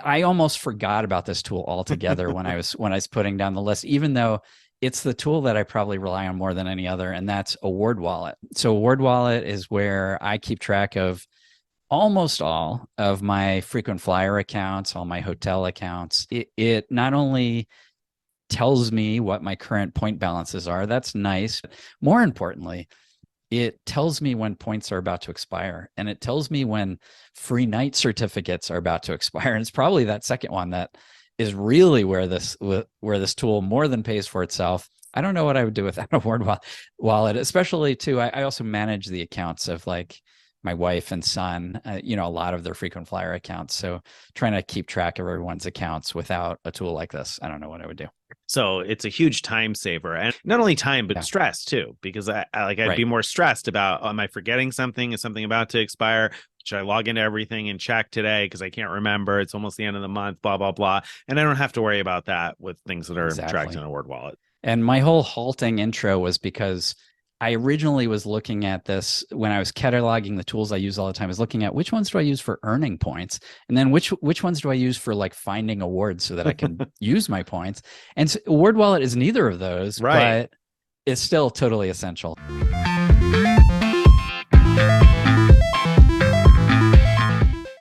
I almost forgot about this tool altogether when I was putting down the list, even though it's the tool that I probably rely on more than any other, and that's a Word Wallet. So a Word Wallet is where I keep track of almost all of my frequent flyer accounts, all my hotel accounts. It not only tells me what my current point balances are, that's nice. More importantly, it tells me when points are about to expire, and it tells me when free night certificates are about to expire. And it's probably that second one that is really where this tool more than pays for itself. I don't know what I would do without a wallet, especially too. I also manage the accounts of like my wife and son, a lot of their frequent flyer accounts. So trying to keep track of everyone's accounts without a tool like this, I don't know what I would do. So it's a huge time saver, and not only time, but Yeah, stress too, because I'd be right. more stressed about, am I forgetting something? Is something about to expire? Should I log into everything and check today? Because I can't remember. It's almost the end of the month, blah, blah, blah. And I don't have to worry about that with things that are tracked in Exactly. a word wallet. And my whole halting intro was because I originally was looking at this when I was cataloging the tools I use all the time, I was looking at which ones do I use for earning points? And then which ones do I use for like finding awards so that I can use my points? And Word Wallet is neither of those, Right. but it's still totally essential.